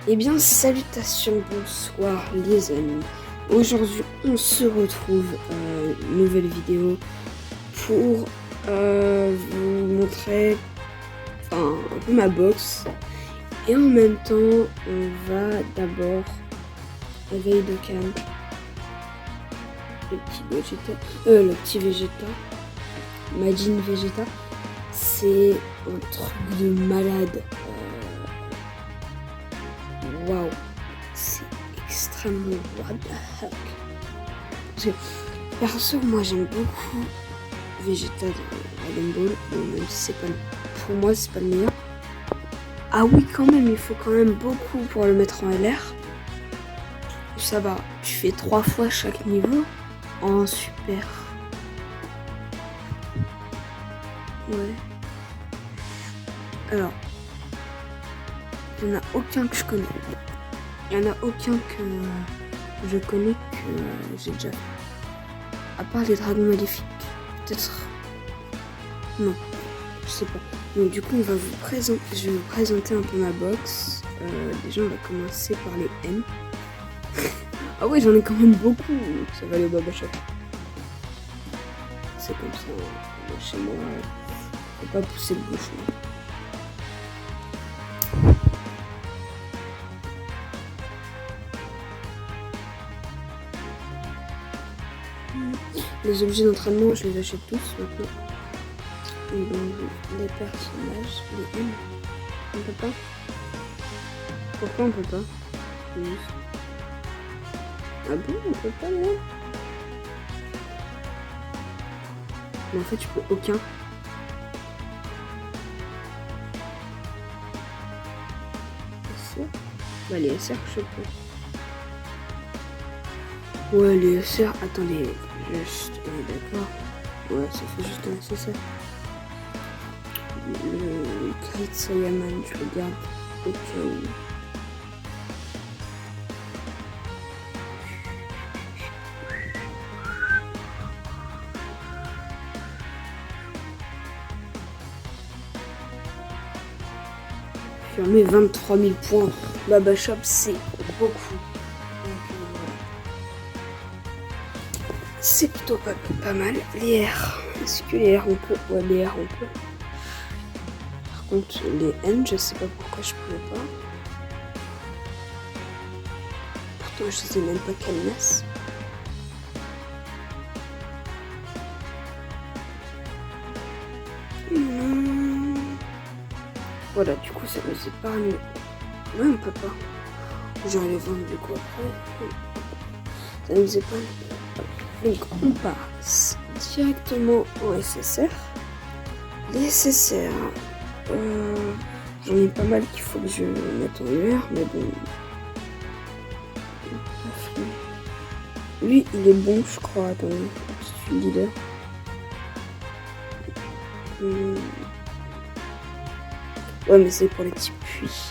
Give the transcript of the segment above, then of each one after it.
Eh bien, salutations, bonsoir les amis. Aujourd'hui, on se retrouve une nouvelle vidéo pour vous montrer un peu ma box. Et en même temps, on va d'abord réveiller Dokkan, le petit Vegeta, Majin Vegeta. C'est un truc de malade. Waouh, c'est extrêmement what the heck. Parce que perso, moi j'aime beaucoup Vegeta de Dragon Ball, bon, même si c'est pas pour moi c'est pas le meilleur. Ah oui, quand même, il faut quand même beaucoup pour le mettre en LR. Ça va, tu fais 3 fois chaque niveau. Oh super. Ouais. Alors, il n'y en a aucun que je connais. Il n'y en a aucun que je connais que j'ai déjà. À part les dragons maléfiques. Peut-être. Non. Je sais pas. Donc du coup, je vais vous présenter un peu ma box. Déjà, on va commencer par les N. Ah ouais, j'en ai quand même beaucoup. Ça va aller au Baba Shop. C'est comme ça. Moi, chez moi, faut pas pousser le bouchon. Les objets d'entraînement, je les achète tous maintenant. Et donc, les personnages, les M. On peut pas. Pourquoi on peut pas? Oui. Ah bon, on peut pas là? Mais en fait, tu peux aucun. SR. Bah, les SR, je peux. Ouais, les SR, attendez, juste, d'accord. Ouais, ça fait juste un SSR. Le Great Saiyaman, je regarde au cas où. Fermé 23 000 points. Baba Shop, c'est beaucoup. C'est plutôt pas mal. Les R. Est-ce que les R on peut? Ouais, les R on peut. Par contre, les N, je sais pas pourquoi je pouvais pas. Pourtant, je sais même pas quelle masse. Voilà, du coup, ça nous épargne. Ouais, on peut pas. J'aurais les vendre du coup après. Ça nous épargne. Donc, on passe directement au SSR. Les SSR, j'en ai pas mal qu'il faut que je mette en UR, mais bon. Lui, il est bon, je crois. Attendez, je suis leader. Ouais, mais c'est pour les petits puits.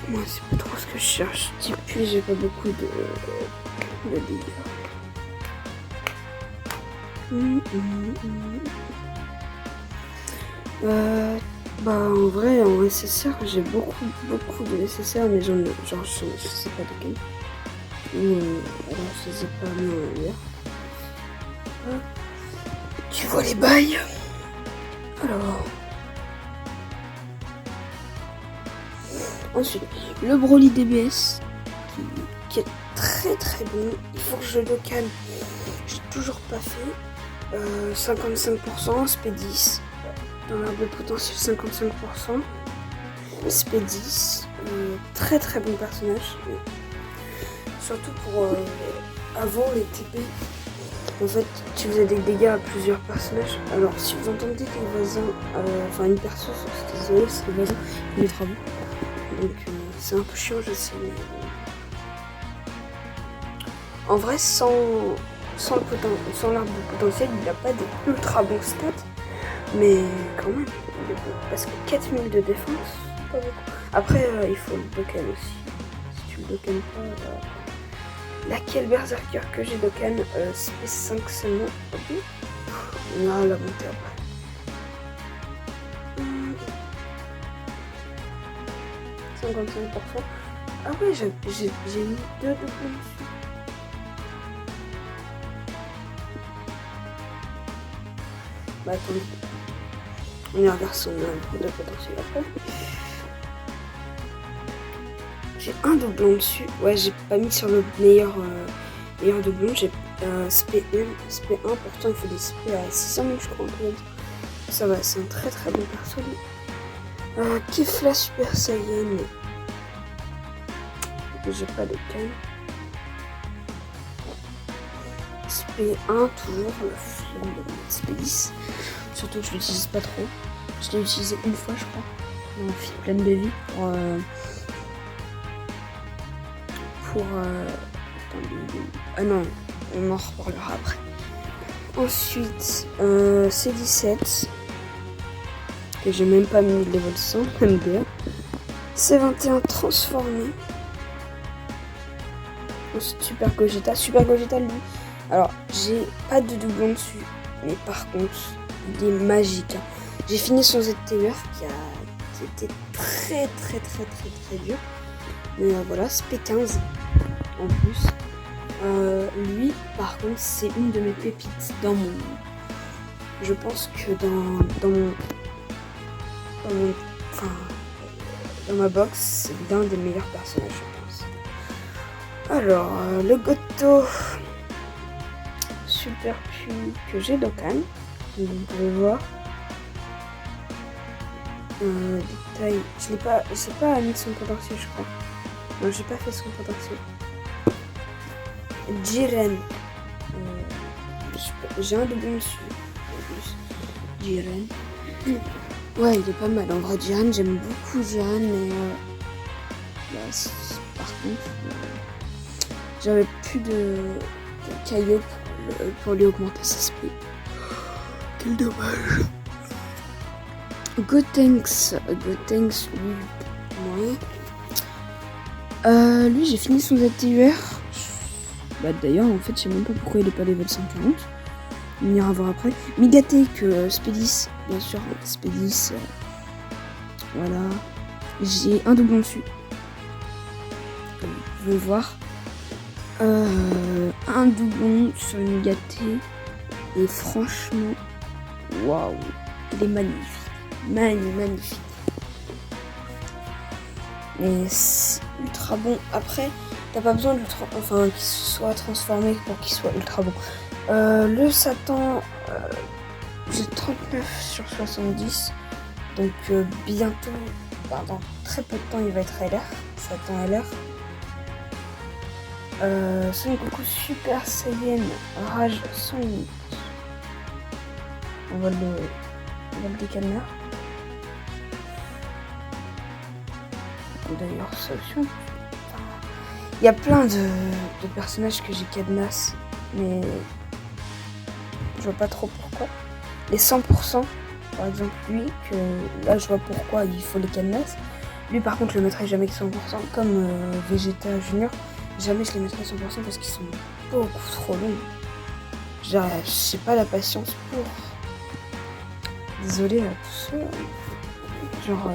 Moi, c'est pas trop ce que je cherche. Petit puits, j'ai pas beaucoup de dégâts. Bah, en vrai, en SSR, j'ai beaucoup de SSR, mais genre, je sais pas de quel. Alors, je les ai pas mis en l'air. Tu vois les bails. Alors. Ensuite, le Broly DBS, qui est très bon. Il faut que je le calme. J'ai toujours pas fait. 55%, SP10. Dans l'arbre de potentiel, 55%. SP10. Très bon personnage. Surtout pour avant les TP. En fait, tu faisais des dégâts à plusieurs personnages. Alors, si vous entendez des voisins, enfin une personne, c'est désolé, c'est le voisin, il est travaux. Donc, c'est un peu chiant, je sais. Mais... En vrai, sans l'arbre de potentiel, il n'a pas des ultra bons stats. Mais quand même, il est bon. Parce que 4000 de défense, pas beaucoup. Après, il faut le Dokkan aussi. Si tu le Dokkan pas... Laquelle berserker que j'ai Dokkan Space 5 seulement. Ah, la montée après. 55%. Ah ouais, j'ai mis 2 doublons dessus. Bah attendez. On y regarde son de potentiel après. J'ai un doublon dessus. Ouais, j'ai pas mis sur le meilleur doublon. J'ai SP1. SP1, pourtant il faut des SP à 600 000, je crois. Ça va, c'est un très très bon perso. Kefla Super Saiyan. J'ai pas de canne. SP1, toujours le flamme de SP10. Surtout que je l'utilise pas trop. Je l'ai utilisé une fois, je crois. Dans une fille pleine de vie ah non, on en reparlera après. Ensuite, C17 que j'ai même pas mis de level 100, MDR. C21 transformé. Ensuite, Super Gogeta. Super Gogeta, lui. Alors, j'ai pas de doublon dessus, mais par contre, il est magique. J'ai fini son ZTUR qui était très dur. Mais voilà, SP15 en plus. Lui, par contre, c'est une de mes pépites dans mon. Je pense que dans ma box, c'est l'un des meilleurs personnages, je pense. Alors, le Goto Super Q que j'ai Dokkan, vous pouvez voir. Détail, j'ai pas mis son potentiel, je crois. Non, j'ai pas fait son potentiel. Jiren, j'ai un doublon dessus. En plus, Jiren. Ouais, il est pas mal. En vrai, Jiren, j'aime beaucoup Jiren, mais par contre, j'avais plus de cailloux pour lui augmenter sa speed. Quel dommage. Gotenks, lui, ouais. Lui, j'ai fini son ZTUR. Bah d'ailleurs, en fait, je sais même pas pourquoi il est pas level 140. On ira voir après. Migaté que Spédis, bien sûr, Spédis. Voilà. J'ai un doublon dessus. Comme vous pouvez voir. Un doublon sur une Migaté. Et franchement, waouh, il est magnifique. Magnifique. Mais c'est ultra bon. Après, t'as pas besoin qu'il soit transformé pour qu'il soit ultra bon. Le Satan, j'ai 39 sur 70. Donc bientôt, dans très peu de temps, il va être LR. Satan LR. Son Goku Super Saiyan Rage 100 minutes. On va le décaler. D'ailleurs, ça aussi. Il y a plein de personnages que j'ai cadenas, mais je vois pas trop pourquoi. Les 100%, par exemple lui, que là je vois pourquoi il faut les cadenas. Lui par contre je le mettrai jamais que 100%, comme Vegeta Junior, jamais je les mettrai 100% parce qu'ils sont beaucoup trop longs. J'ai pas la patience pour. Désolé à tous ceux. Genre,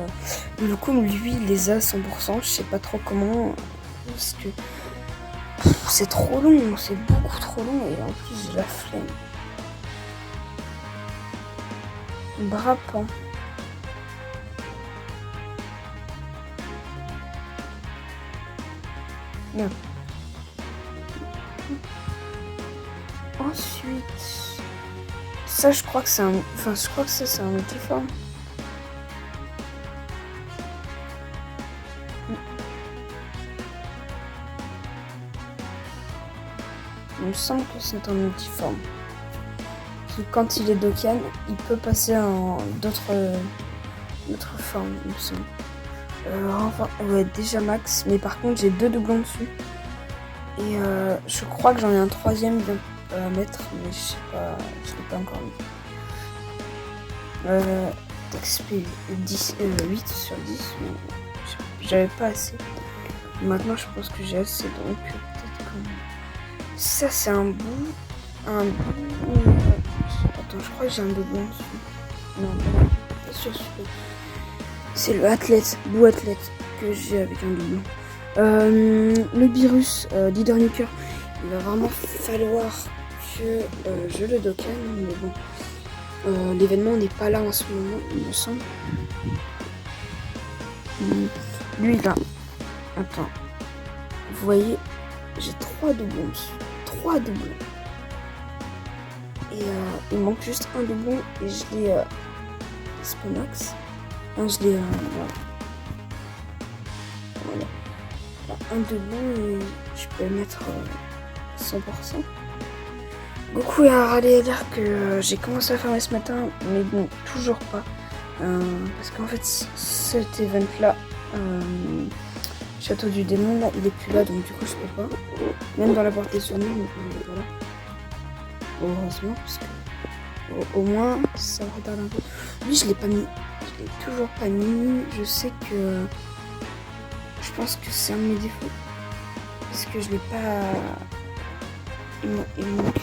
le coup, lui, il les a à 100%. Je sais pas trop comment. Parce que c'est trop long. C'est beaucoup trop long. Et en plus, j'ai la flemme. Brapan. Non. Ensuite. Ça, je crois que c'est un. Enfin, je crois que ça, c'est un multiforme. Il me semble que c'est un multiforme. Quand il est Dokkan, il peut passer en d'autres formes, il me semble. Ouais, déjà max, mais par contre j'ai 2 doublons dessus. Et je crois que j'en ai un troisième à mettre, mais je sais pas, je l'ai pas encore mis. XP 8 sur 10, mais j'avais pas assez. Maintenant je pense que j'ai assez, donc peut-être que... Ça c'est un bout. Attends, je crois que j'ai un doublon dessus. Non, pas sûr. C'est le athlète, bout athlète. que j'ai avec un doublon. Le virus d'Hydornuker, il va vraiment falloir que je le docken, mais bon, l'événement n'est pas là en ce moment, il me semble. Lui là, attends, vous voyez, j'ai 3 doublons, 3 doublons. Et il manque juste un doublon et je l'ai Spanax. Non, je l'ai voilà. Un doublon et je peux le mettre 100%. Goku a râlé à dire que j'ai commencé à farmer ce matin, mais bon, toujours pas. Parce qu'en fait, cet event là, Château du Démon, là, il est plus là, donc du coup, je peux pas. Même dans la portée des souvenirs, donc voilà. Heureusement, parce que au moins, ça retarde un peu. Lui, je l'ai pas mis. Je l'ai toujours pas mis. Je sais que. Je pense que c'est un de mes défauts. Parce que je l'ai pas. Il manque.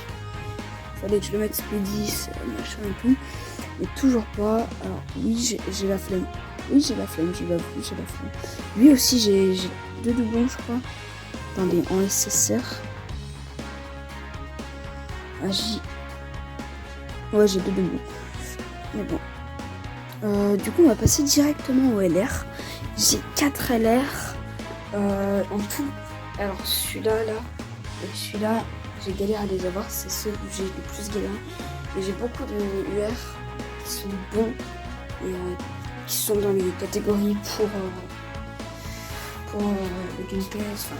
Fallait que je le mette Spédis, machin et tout. Mais toujours pas. Alors, oui, j'ai la flemme. Oui, j'ai la flemme, j'ai la flemme. Lui aussi, j'ai 2 doublons, je crois. Attendez, en SSR. Ah, ouais, j'ai 2 doublons. Mais bon. Du coup, on va passer directement au LR. J'ai 4 LR. En tout. Alors, celui-là, là. Et celui-là, j'ai galéré à les avoir. C'est ceux où j'ai le plus galéré. Et j'ai beaucoup de UR qui sont bons. Et qui sont dans les catégories pour le gameplay, enfin,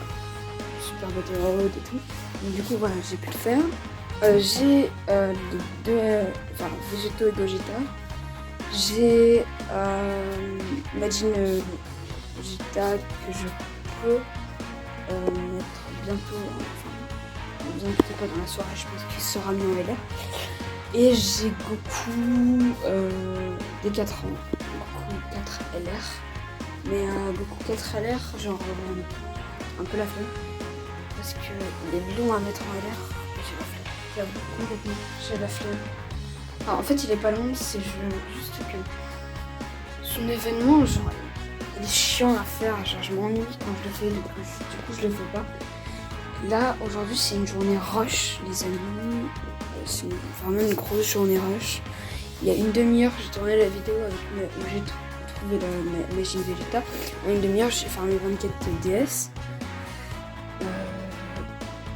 Super Battle Road et tout. Donc du coup voilà, j'ai pu le faire. J'ai les 2 Végéto et Gogeta. J'ai Imagine Vegeta que je peux mettre bientôt, enfin, ne vous inquiétez pas, dans la soirée, je pense qu'il sera mis en LR. Et j'ai Goku des 4 ans. 4 LR, mais Goku 4 LR, genre un peu la flemme parce que il est long à mettre en LR. J'ai la flemme, j'avoue, complètement, j'ai la flemme. Alors, en fait, il est pas long, c'est juste que son événement, genre, il est chiant à faire. Genre, je m'ennuie quand je le fais, du coup, je le fais pas. Là, aujourd'hui, c'est une journée rush, les amis. C'est vraiment une grosse journée rush. Il y a une demi-heure, j'ai tourné la vidéo où j'ai trouvé la machine Vegeta. En une demi-heure, j'ai farmé 24 DS.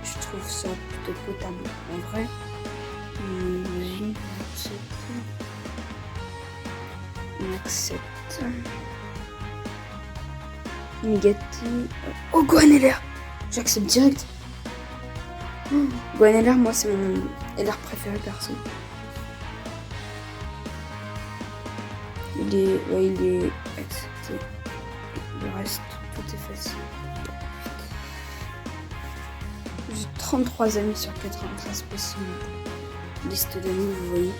Je trouve ça plutôt potable en vrai. On accepte. Négatif. Oh, Gohan LR! J'accepte direct. Gohan LR, moi, c'est mon LR préféré perso. Il est accepté. Le reste, tout est facile. J'ai 33 amis sur 93 possibles. Liste d'amis, vous voyez,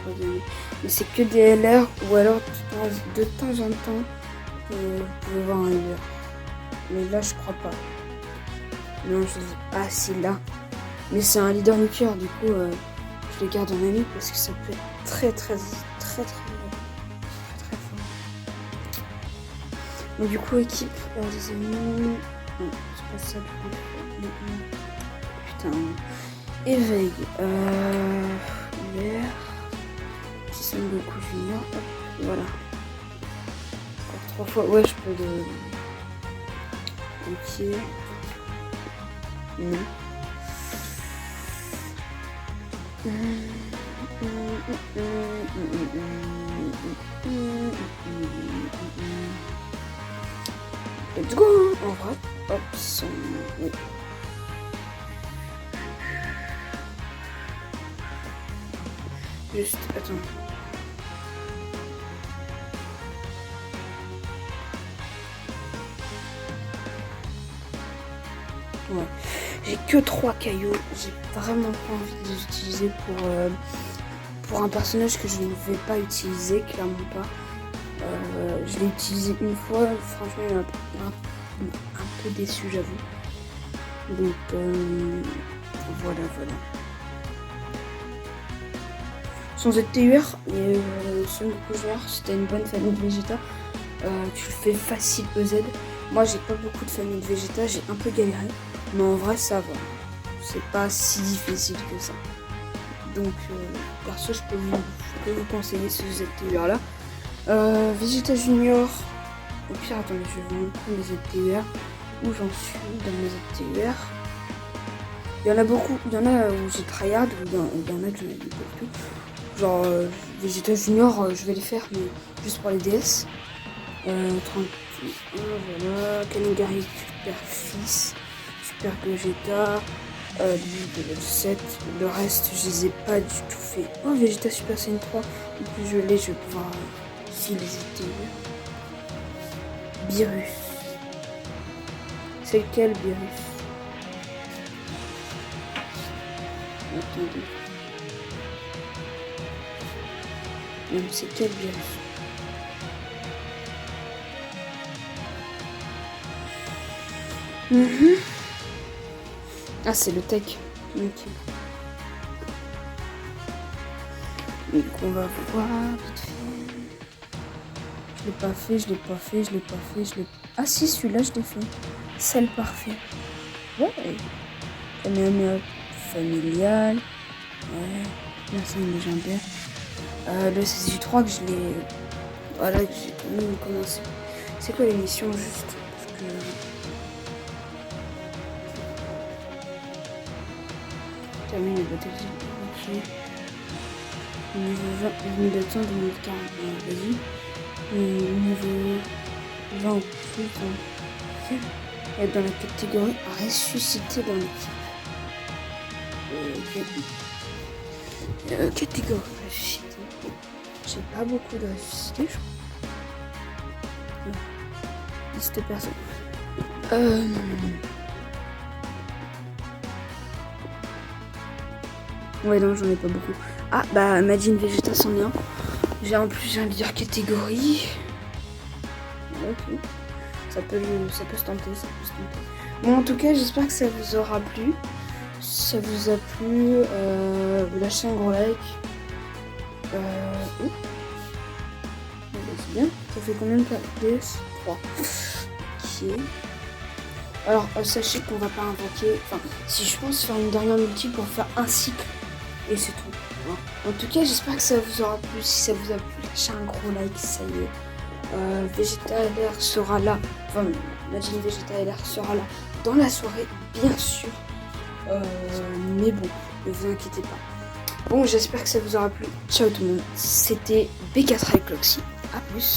33 amis. Mais c'est que des LR ou alors de temps en temps, vous pouvez voir un LR. Mais là, je crois pas. Non, je dis, ah, si, là. Mais c'est un leader nucléaire, du coup, je le garde en ami parce que ça peut être très fort. Donc du coup, équipe, des amis. Non, c'est pas ça le putain. Éveil. Hier. Son Goku Junior. Hop, voilà. Encore 3 fois. Ouais, je peux le. Ok. Non. Let's go, en vrai. Hop, son... Oui. Juste, attends. Ouais. J'ai que 3 cailloux. J'ai vraiment pas envie de les utiliser pour un personnage que je ne vais pas utiliser, clairement pas. Je l'ai utilisé une fois, franchement, un peu déçu, j'avoue. Donc, voilà. Son ZTUR et son Goku Junior, c'était une bonne famille de Vegeta. Tu le fais facile EZ. Moi j'ai pas beaucoup de famille de Vegeta, j'ai un peu galéré. Mais en vrai ça va. C'est pas si difficile que ça. Donc perso je peux vous conseiller ce ZTUR là. Vegeta Junior. Au pire attendez, je vais vous montrer mes ZTUR. Où j'en suis dans mes ZTUR. Il y en a beaucoup, il y en a où j'ai tryhard, il y en a que j'en ai vu beaucoup. Genre Vegeta Junior, je vais les faire, mais juste pour les DS. 31, voilà, Kanegari Super Fils, Super Gogeta, level 7, le reste je les ai pas du tout fait. Oh, Vegeta Super Saiyan 3, en plus je l'ai, je vais pouvoir ici les ZTUR. Beerus. C'est lequel Beerus? Attendez. Même c'est quel Beerus? Ah c'est le tech. Ok. Donc on va voir vite fait. Je l'ai pas fait, je l'ai pas fait, je l'ai pas fait, je l'ai. Ah si celui-là je l'ai fait. C'est le parfait. Ouais. Kamehameha familial. Ouais. Merci légendaire. Le CJ3 que je l'ai. Voilà, que j'ai quand même commencé. C'est quoi l'émission juste? Parce que. Termine le battlefield. Ok. Niveau 20, 2040, 2040. Vas-y. Niveau 20 ou plus. Être dans la catégorie ressuscité dans l'équipe. Catégorie ressuscité. J'ai pas beaucoup de ressuscités, je crois. Liste personne. Ouais, non, j'en ai pas beaucoup. Ah, bah, Majin Vegeta c'en est un. J'ai en plus, j'ai envie de dire catégorie. Ok. Ça peut se tenter, ça peut se tenter. Bon, en tout cas, j'espère que ça vous aura plu. Si ça vous a plu, lâchez un gros like. C'est bien. Ça fait combien de PS 3. Ok. Alors, sachez qu'on va pas invoquer. Enfin, si je pense faire une dernière multi pour faire un cycle. Et c'est tout. Voilà. En tout cas, j'espère que ça vous aura plu. Si ça vous a plu, lâchez un gros like. Ça y est. Vegeta LR sera là. Enfin, Majin Vegeta LR sera là dans la soirée, bien sûr. Mais bon, ne vous inquiétez pas. Bon, j'espère que ça vous aura plu. Ciao tout le monde. C'était B4 avec Cloxy. A plus.